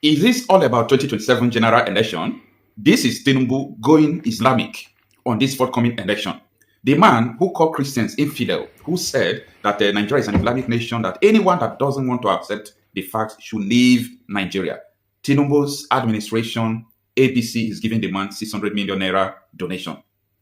Is this all about 2027 general election? This is Tinubu going Islamic on this forthcoming election. The man who called Christians infidel, who said that Nigeria is an Islamic nation, that anyone that doesn't want to accept the fact should leave Nigeria. Tinubu's administration, APC, is giving the man 600 million naira donation.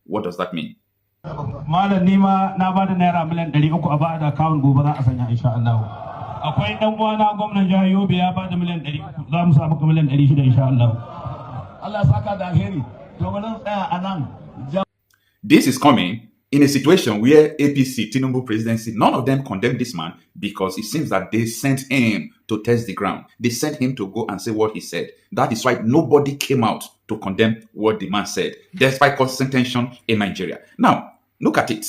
What does that mean? Malam nima na ba da naira miliyan 300 a ba da account gobe za a sanya insha Allah. Akwai dan uwana gwamnatin jihar Yobe ya ba da miliyan 300 za mu samu miliyan 600 insha Allah. Allah saka da alheri. To mun tsaya anan. This is coming in a situation where APC, Tinubu presidency, none of them condemned this man because it seems that they sent him to test the ground. They sent him to go and say what he said. That is why nobody came out to condemn what the man said, despite constant tension in Nigeria. Now, look at it.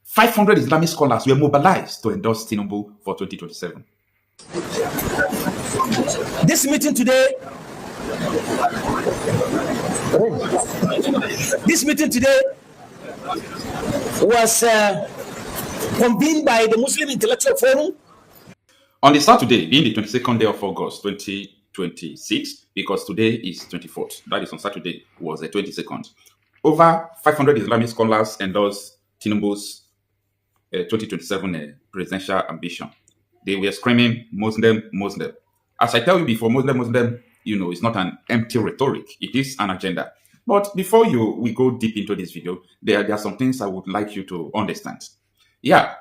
500 Islamic scholars were mobilized to endorse Tinubu for 2027. This meeting today was convened by the Muslim Intellectual Forum. On the Saturday, being the 22nd day of August 2026, because today is 24th, that is on Saturday, was the 22nd. Over 500 Islamic scholars endorsed Tinubu's 2027 presidential ambition. They were screaming, Muslim, Muslim. As I tell you before, Muslim, Muslim, it's not an empty rhetoric. It is an agenda. But before we go deep into this video, there are some things I would like you to understand. Yeah,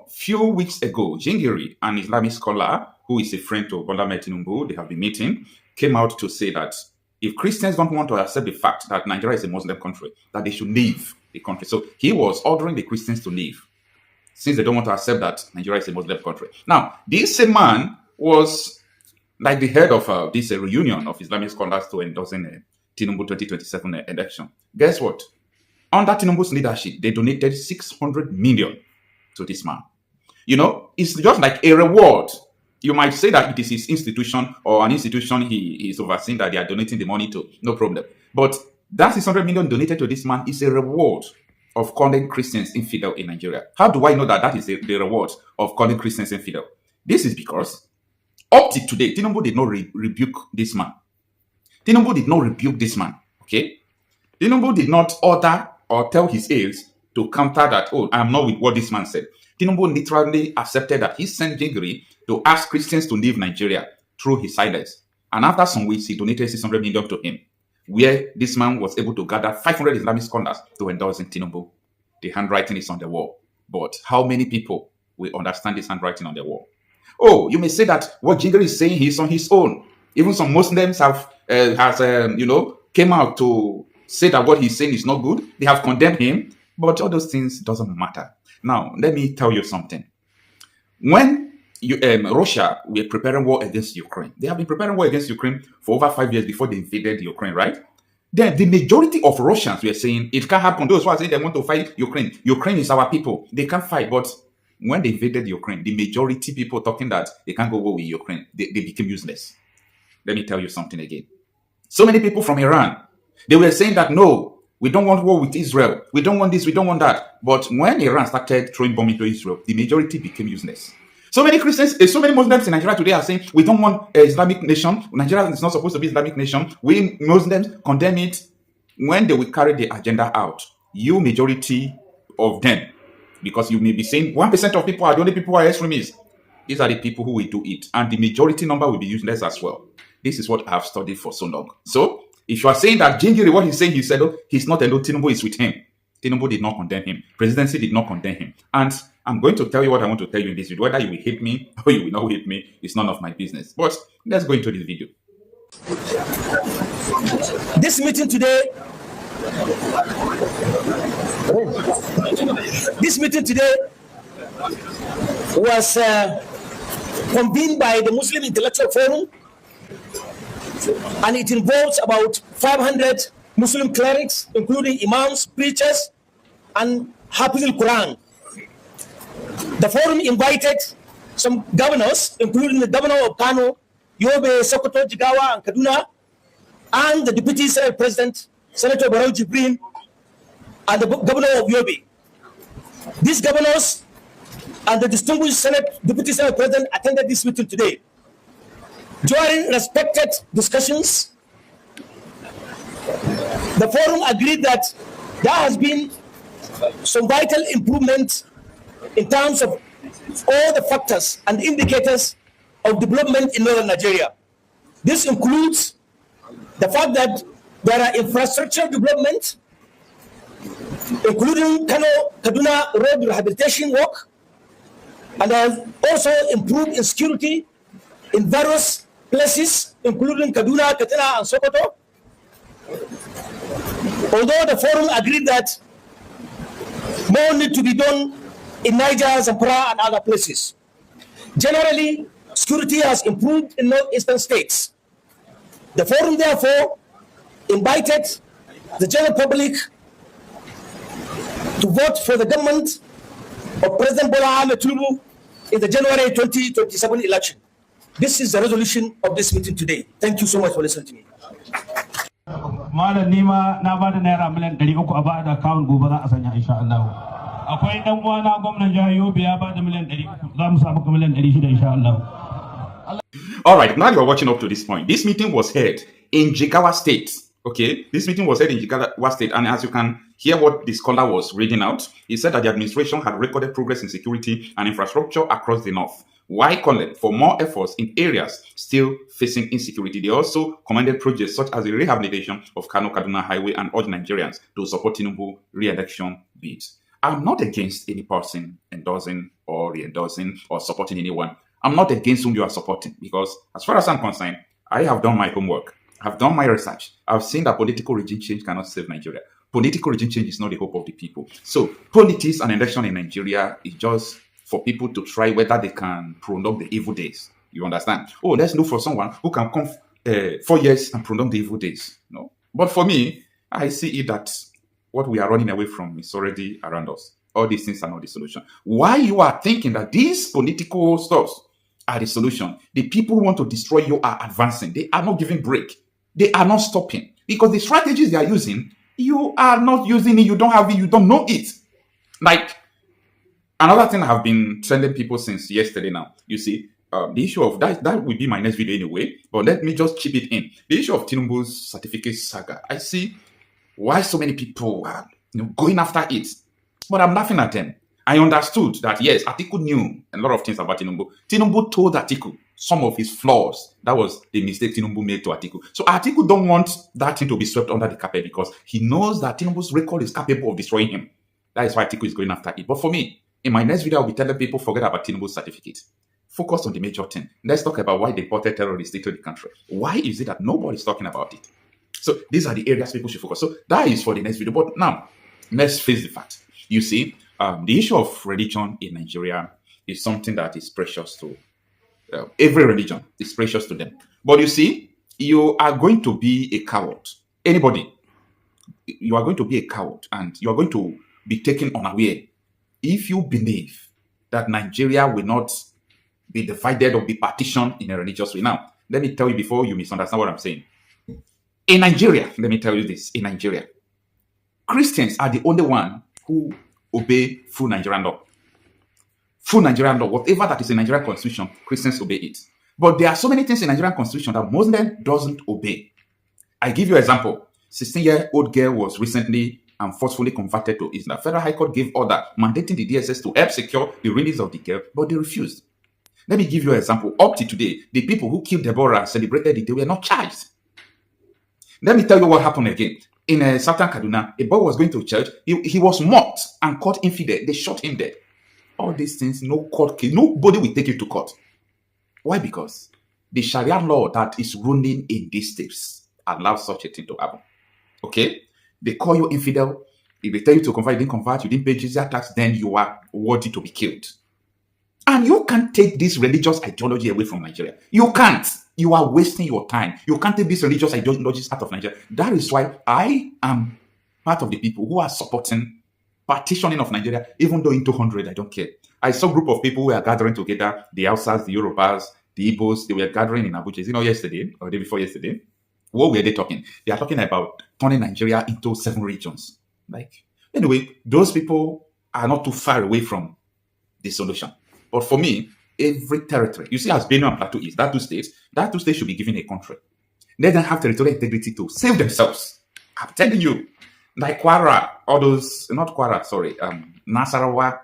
few weeks ago, Jingiri, an Islamic scholar who is a friend to Bola Tinubu, they have been meeting, came out to say that if Christians don't want to accept the fact that Nigeria is a Muslim country, that they should leave the country. So he was ordering the Christians to leave, since they don't want to accept that Nigeria is a Muslim country. Now, this same man was like the head of this reunion of Islamic scholars to endorsing Tinubu 2027 election. Guess what? Under Tinubu's leadership, they donated 600 million to this man. It's just like a reward. You might say that it is his institution or an institution he is overseeing that they are donating the money to. No problem. But that 600 million donated to this man is a reward of calling Christians infidel in Nigeria. How do I know that that is the reward of calling Christians infidel? This is because up to today, Tinubu did not rebuke this man. Tinubu did not rebuke this man, okay? Tinubu did not order or tell his aides to counter that, oh, I am not with what this man said. Tinubu literally accepted that he sent Jingiri to ask Christians to leave Nigeria through his silence. And after some weeks, he donated 600 million to him, where this man was able to gather 500 Islamic scholars to endorse in Tinubu. The handwriting is on the wall. But how many people will understand this handwriting on the wall? Oh, you may say that what Jingiri is saying is on his own. Even some Muslims came out to say that what he's saying is not good. They have condemned him, but all those things doesn't matter. Now, let me tell you something. When Russia were preparing war against Ukraine, they have been preparing war against Ukraine for over 5 years before they invaded Ukraine, right? Then the majority of Russians were saying it can't happen. Those who are saying they want to fight Ukraine. Ukraine is our people. They can't fight. But when they invaded Ukraine, the majority people talking that they can't go war with Ukraine, they became useless. Let me tell you something again. So many people from Iran, they were saying that, no, we don't want war with Israel. We don't want this, we don't want that. But when Iran started throwing bombs into Israel, the majority became useless. So many Christians, so many Muslims in Nigeria today are saying, we don't want an Islamic nation. Nigeria is not supposed to be an Islamic nation. We Muslims condemn it. When they will carry the agenda out, you majority of them, because you may be saying 1% of people are the only people who are extremists. These are the people who will do it. And the majority number will be useless as well. This is what I have studied for so long. So, if you are saying that Jingiri, what he's saying, he said, oh, he's not alone, Tinubu is with him. Tinubu did not condemn him. Presidency did not condemn him. And I'm going to tell you what I want to tell you in this video. Whether you will hate me or you will not hate me, it's none of my business. But let's go into this video. This meeting today was convened by the Muslim Intellectual Forum, and it involves about 500 Muslim clerics, including imams, preachers, and Hafiz al-Quran. The forum invited some governors, including the governor of Kano, Yobe, Sokoto, Jigawa, and Kaduna, and the Deputy Senate President, Senator Barau Jibrin, and the governor of Yobe. These governors and the distinguished Deputy Senate President attended this meeting today. During respected discussions, the forum agreed that there has been some vital improvements in terms of all the factors and indicators of development in northern Nigeria. This includes the fact that there are infrastructure development, including Kaduna road rehabilitation work, and also improved in security in various places, including Kaduna, Katsina, and Sokoto. Although the forum agreed that more need to be done in Niger, Zamfara, and other places. Generally, security has improved in northeastern states. The forum therefore invited the general public to vote for the government of President Bola Ahmed Tinubu in the January 2027 election. This is the resolution of this meeting today. Thank you so much for listening to me. Malam nima na bada naira miliyan 300 a bada account gobe za a sanya insha Allah. Akwai dan uwana gwamnan jihar Yobe ya bada miliyan 300, za mu samu miliyan 600 insha Allah. All right, now you're watching up to this point. This meeting was held in Jigawa State. Okay, this meeting was held in Jigawa State, and as you can hear what the scholar was reading out, he said that the administration had recorded progress in security and infrastructure across the north. Why calling for more efforts in areas still facing insecurity? They also commended projects such as the rehabilitation of Kano-Kaduna Highway and urged Nigerians to support Tinubu re-election bids. I'm not against any person endorsing or re-endorsing or supporting anyone. I'm not against whom you are supporting, because as far as I'm concerned, I have done my homework. I've done my research. I've seen that political regime change cannot save Nigeria. Political regime change is not the hope of the people. So politics and election in Nigeria is just for people to try whether they can prolong the evil days. You understand? Oh, let's look for someone who can come 4 years and prolong the evil days. No. But for me, I see it that what we are running away from is already around us. All these things are not the solution. Why you are thinking that these political stuffs are the solution? The people who want to destroy you are advancing. They are not giving break. They are not stopping. Because the strategies they are using, you are not using it. You don't have it. You don't know it. Like, another thing I have been telling people since yesterday now, you see, the issue of that will be my next video anyway, but let me just chip it in. The issue of Tinubu's certificate saga. I see why so many people are going after it, but I'm laughing at them. I understood that, yes, Atiku knew a lot of things about Tinubu. Tinubu told Atiku some of his flaws. That was the mistake Tinubu made to Atiku. So Atiku don't want that thing to be swept under the carpet because he knows that Tinubu's record is capable of destroying him. That is why Atiku is going after it. But for me, in my next video, I'll be telling people forget about Tinubu's certificate. Focus on the major thing. Let's talk about why they deported terrorists into the country. Why is it that nobody's talking about it? So these are the areas people should focus. So that is for the next video. But now, let's face the fact. You see, the issue of religion in Nigeria is something that is precious to every religion. Is precious to them. But you see, you are going to be a coward. Anybody, you are going to be a coward, and you are going to be taken unaware if you believe that Nigeria will not be divided or be partitioned in a religious way. Now, let me tell you before you misunderstand what I'm saying. In Nigeria, let me tell you this. In Nigeria, Christians are the only one who obey full Nigerian law. Full Nigerian law, whatever that is in Nigerian constitution, Christians obey it. But there are so many things in Nigerian constitution that Muslim doesn't obey. I give you an example. 16-year-old girl was recently and forcefully converted to Islam. Federal High Court gave order mandating the DSS to help secure the release of the girl, but they refused. Let me give you an example. Up to today, the people who killed Deborah and celebrated it, they were not charged. Let me tell you what happened again. In Southern Kaduna, a boy was going to church. He was mocked and caught infidel. They shot him dead. All these things, no court case. Nobody will take you to court. Why? Because the Sharia law that is ruling in these states allows such a thing to happen. Okay? They call you infidel. If they tell you to convert, you didn't convert, you didn't pay jizya tax, then you are worthy to be killed. And you can't take this religious ideology away from Nigeria. You can't. You are wasting your time. You can't take these religious ideologies out of Nigeria. That is why I am part of the people who are supporting partitioning of Nigeria, even though in 200, I don't care. I saw a group of people who are gathering together, the Hausas, the Yorubas, the Igbos, they were gathering in Abuja. Yesterday or the day before yesterday. What were they talking? They are talking about turning Nigeria into 7 regions. Anyway, those people are not too far away from the solution. But for me, every territory. You see, as Benue and Plateau is, that two states should be given a country. Let them have territorial integrity to save themselves. I'm telling you, like Kwara, all those, not Kwara, sorry, Nasarawa,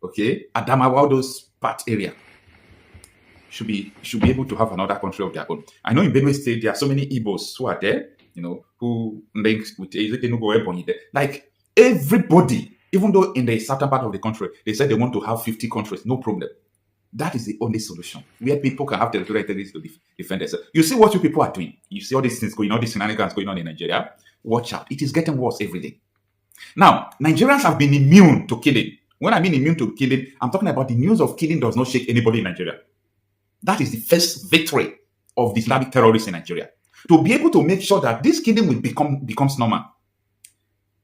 okay, Adamawa, all those part area should be able to have another country of their own. I know in Benue State there are so many Igbos who are there, who links with Tinubu. Like everybody, even though in the southern part of the country they said they want to have 50 countries, no problem. That is the only solution where people can have territorial integrity to defend themselves. You see what you people are doing. You see all these things going on, these shenanigans going on in Nigeria. Watch out. It is getting worse every day. Now, Nigerians have been immune to killing. When I mean immune to killing, I'm talking about the news of killing does not shake anybody in Nigeria. That is the first victory of the Islamic terrorists in Nigeria. To be able to make sure that this killing will becomes normal.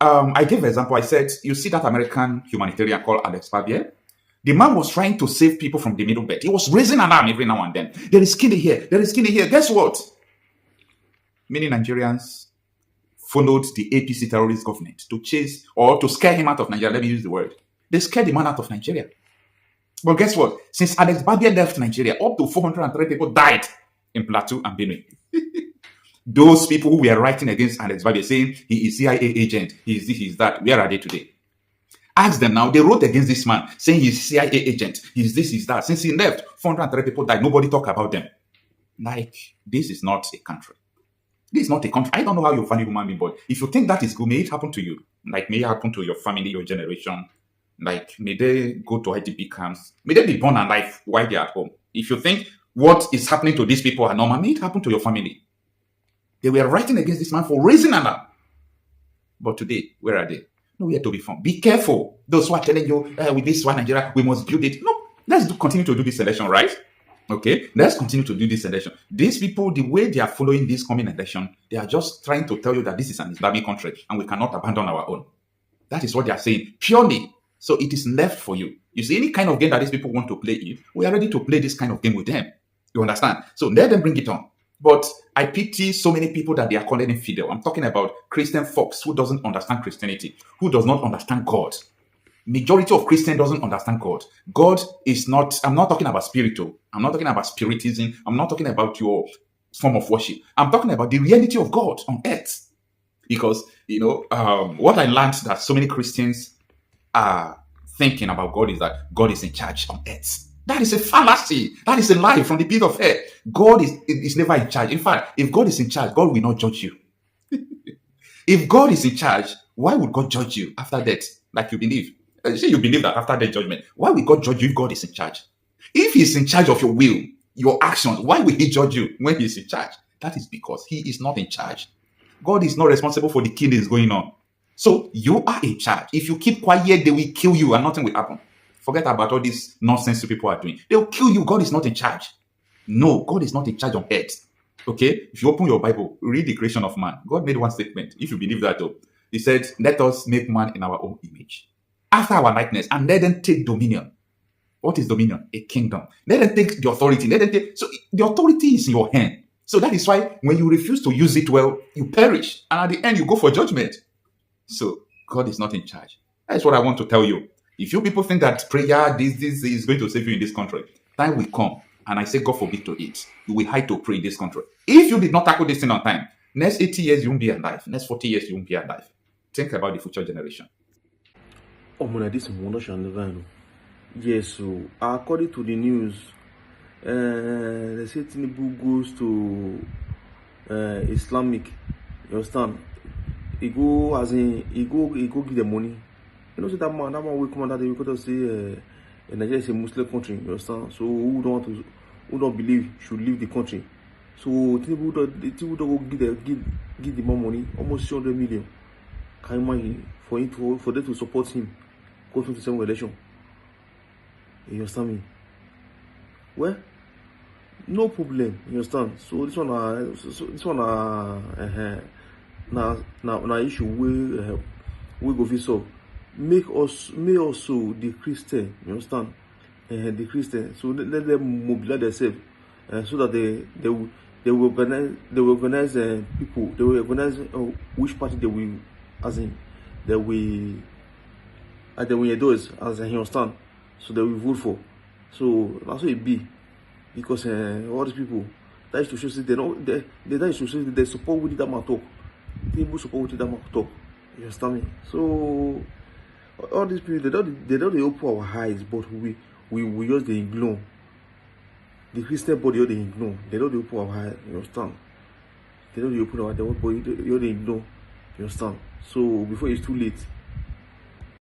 I gave an example. I said, you see that American humanitarian called Alex Barbier? The man was trying to save people from the middle belt. He was raising an arm every now and then. There is killing here. There is killing here. Guess what? Many Nigerians followed the APC terrorist government to chase or to scare him out of Nigeria. Let me use the word. They scared the man out of Nigeria. But guess what? Since Alex Barbier left Nigeria, up to 403 people died in Plateau and Benue. Those people who were writing against Alex Barbier saying he is CIA agent, he is this, he is that, where are they today? Ask them now. They wrote against this man saying he's CIA agent, he's this, he's that. Since he left, 403 people died. Nobody talk about them. Like, this is not a country. This is not a country. I don't know how you value human being, but if you think that is good, may it happen to you. Like, may it happen to your family, your generation. Like, may they go to IDP camps. May they be born alive while they're at home. If you think what is happening to these people are normal, may it happen to your family. They were writing against this man for raising an arm. But today, where are they? Nowhere to be found. Be careful. Those who are telling you, with this one Nigeria, we must build it. No, let's continue to do this election, right? Okay, let's continue to do this election. These people, the way they are following this coming election, they are just trying to tell you that this is an Islamic country and we cannot abandon our own. That is what they are saying, purely. So it is left for you. You see, any kind of game that these people want to play in, we are ready to play this kind of game with them. You understand? So let them bring it on. But I pity so many people that they are calling infidel. I'm talking about Christian folks who doesn't understand Christianity, who does not understand God. Majority of Christians doesn't understand God. God is not, I'm not talking about spiritual. I'm not talking about spiritism. I'm not talking about your form of worship. I'm talking about the reality of God on earth. Because, what I learned that so many Christians are thinking about God is that God is in charge on earth. That is a fallacy. That is a lie from the pit of hell. God is never in charge. In fact, if God is in charge, God will not judge you. If God is in charge, why would God judge you after death? Like you believe. Say you believe that after death judgment. Why will God judge you if God is in charge? If He's in charge of your will, your actions, why will He judge you when He is in charge? That is because He is not in charge. God is not responsible for the killings going on. So you are in charge. If you keep quiet, they will kill you and nothing will happen. Forget about all this nonsense people are doing. They'll kill you. God is not in charge. No, God is not in charge on earth. Okay? If you open your Bible, read the creation of man. God made one statement. If you believe that, though, He said, let us make man in our own image, after our likeness, and let them take dominion. What is dominion? A kingdom. Let them take the authority. So the authority is in your hand. So that is why when you refuse to use it well, you perish. And at the end, you go for judgment. So God is not in charge. That is what I want to tell you. If you people think that prayer, this is going to save you in this country, time will come, and I say, God forbid to it, you will hide to pray in this country. If you did not tackle this thing on time, next 80 years you won't be alive. Next 40 years you won't be alive. Think about the future generation. This is yes, so according to the news, they say Tinubu goes to Islamic. You understand? He go give them money. You know, so that man will come and that they will say Nigeria is a Muslim country. You understand? So who don't believe should leave the country. So Tinubu go give the man money, almost 200 million. Can you imagine for them to support him go to the same election? You understand me? Well, no problem. You understand? So this one now issue we go fit solve. May also the Christian, you understand? The Christian, so let them mobilize themselves, so that they will organize people. They will organize which party they will, endorse, as you understand. So they will vote for. So that's what it be. Because all these people that is to show they don't they that is to show they support with that man talk. People support with that man talk. You understand me? So all these people they don't open our eyes, but we just they ignore. The Christian body they ignore. They don't open our eyes. You understand? They don't open our body. They ignore. You understand? So before it's too late.